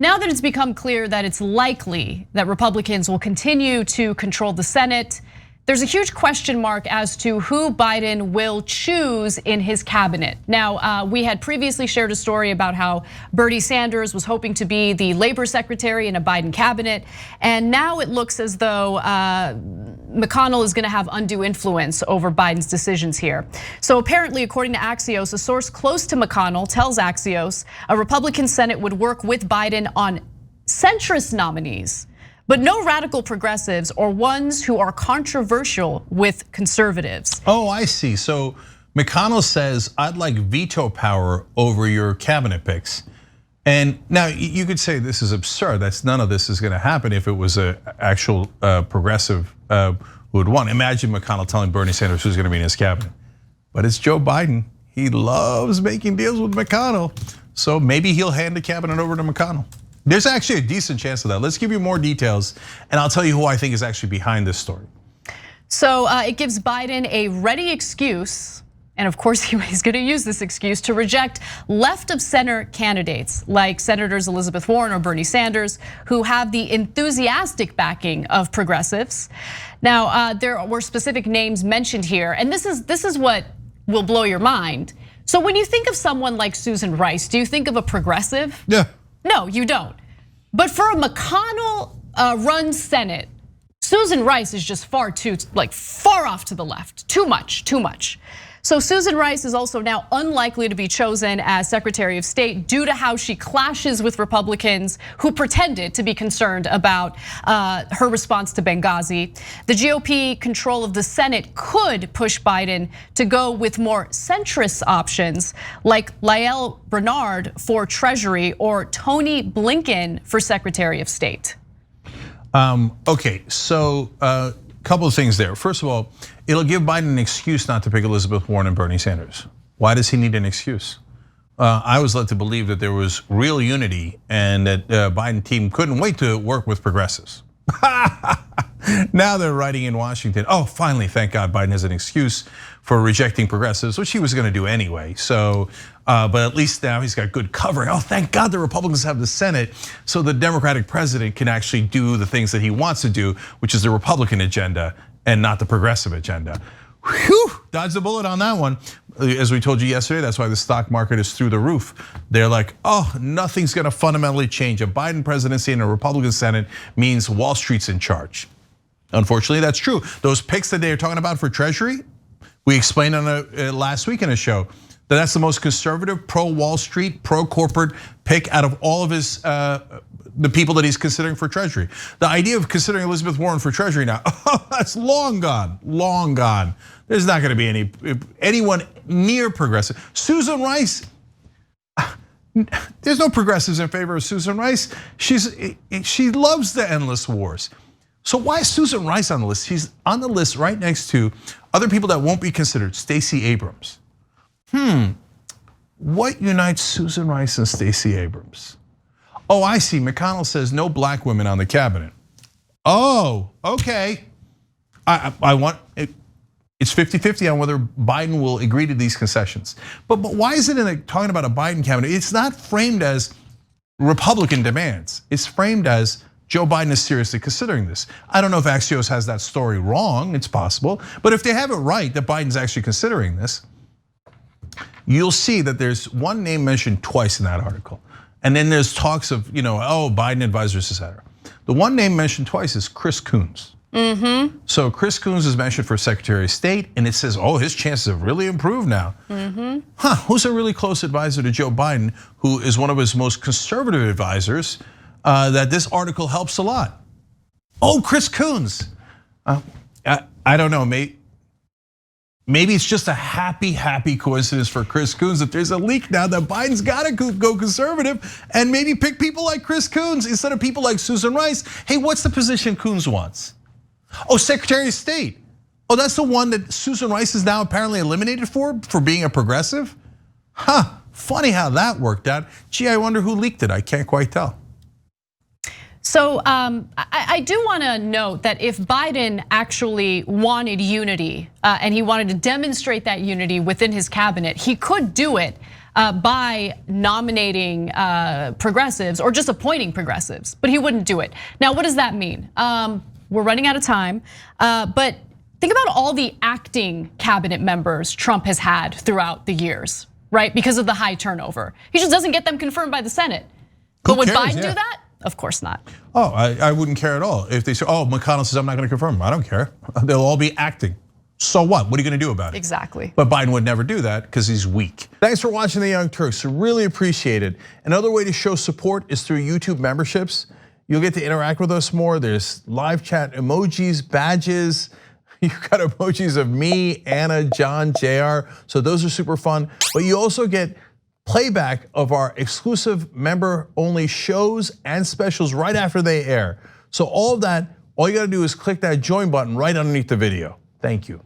Now that it's become clear that it's likely that Republicans will continue to control the Senate, there's a huge question mark as to who Biden will choose in his cabinet. Now, we had previously shared a story about how Bernie Sanders was hoping to be the labor secretary in a Biden cabinet. And now it looks as though McConnell is gonna have undue influence over Biden's decisions here. So apparently, according to Axios, a source close to McConnell tells Axios a Republican Senate would work with Biden on centrist nominees, but no radical progressives or ones who are controversial with conservatives. Oh, I see. So McConnell says, I'd like veto power over your cabinet picks. And now you could say this is absurd. None of this is gonna happen if it was an actual progressive who would want. Imagine McConnell telling Bernie Sanders who's gonna be in his cabinet. But it's Joe Biden. He loves making deals with McConnell. So maybe he'll hand the cabinet over to McConnell. There's actually a decent chance of that. Let's give you more details, and I'll tell you who I think is actually behind this story. So it gives Biden a ready excuse, and of course he's gonna use this excuse to reject left of center candidates like Senators Elizabeth Warren or Bernie Sanders, who have the enthusiastic backing of progressives. Now, there were specific names mentioned here, and this is what will blow your mind. So when you think of someone like Susan Rice, do you think of a progressive? Yeah. No, you don't. But for a McConnell-run Senate, Susan Rice is just far off to the left. Too much. So Susan Rice is also now unlikely to be chosen as Secretary of State due to how she clashes with Republicans who pretended to be concerned about her response to Benghazi. The GOP control of the Senate could push Biden to go with more centrist options like Lael Brainard for Treasury or Tony Blinken for Secretary of State. Okay, so a couple of things there. First of all, it'll give Biden an excuse not to pick Elizabeth Warren and Bernie Sanders. Why does he need an excuse? I was led to believe that there was real unity and that Biden team couldn't wait to work with progressives. Now they're writing in Washington, oh, finally, thank God Biden has an excuse for rejecting progressives, which he was gonna do anyway. So, but at least now he's got good covering. Oh, thank God the Republicans have the Senate so the Democratic president can actually do the things that he wants to do, which is the Republican agenda and not the progressive agenda. Whew, dodged the bullet on that one. As we told you yesterday, that's why the stock market is through the roof. They're like, oh, nothing's gonna fundamentally change. A Biden presidency and a Republican Senate means Wall Street's in charge. Unfortunately, that's true. Those picks that they're talking about for Treasury, we explained on last week in a show that that's the most conservative, pro-Wall Street, pro-corporate pick out of all of his the people that he's considering for Treasury. The idea of considering Elizabeth Warren for Treasury now, that's long gone, long gone. There's not gonna be anyone near progressive. Susan Rice, there's no progressives in favor of Susan Rice. She loves the endless wars. So why is Susan Rice on the list? She's on the list right next to other people that won't be considered, Stacey Abrams. What unites Susan Rice and Stacey Abrams? Oh, I see, McConnell says no black women on the cabinet. Oh, okay. I want, it's 50-50 on whether Biden will agree to these concessions. But why is it talking about a Biden cabinet? It's not framed as Republican demands. It's framed as Joe Biden is seriously considering this. I don't know if Axios has that story wrong, it's possible. But if they have it right, that Biden's actually considering this, you'll see that there's one name mentioned twice in that article. And then there's talks of, oh, Biden advisors, et cetera. The one name mentioned twice is Chris Coons. So Chris Coons is mentioned for Secretary of State, and it says, oh, his chances have really improved now. Who's a really close advisor to Joe Biden, who is one of his most conservative advisors, that this article helps a lot? Oh, Chris Coons. I don't know, maybe it's just a happy coincidence for Chris Coons that there's a leak now that Biden's gotta go conservative and maybe pick people like Chris Coons instead of people like Susan Rice. Hey, what's the position Coons wants? Oh, Secretary of State. Oh, that's the one that Susan Rice is now apparently eliminated for being a progressive? Funny how that worked out. Gee, I wonder who leaked it. I can't quite tell. So I do want to note that if Biden actually wanted unity and he wanted to demonstrate that unity within his cabinet, he could do it by nominating progressives or just appointing progressives, but he wouldn't do it. Now, what does that mean? We're running out of time, but think about all the acting cabinet members Trump has had throughout the years, right? Because of the high turnover. He just doesn't get them confirmed by the Senate. But would Biden do that? Of course not. Oh, I wouldn't care at all. If they say, oh, McConnell says I'm not gonna confirm him, I don't care. They'll all be acting. So what? What are you gonna do about it? Exactly. But Biden would never do that because he's weak. Thanks for watching The Young Turks, really appreciate it. Another way to show support is through YouTube memberships. You'll get to interact with us more. There's live chat emojis, badges. You've got emojis of me, Anna, John, JR. So those are super fun. But you also get playback of our exclusive member-only shows and specials right after they air. So all of that, all you gotta do is click that join button right underneath the video. Thank you.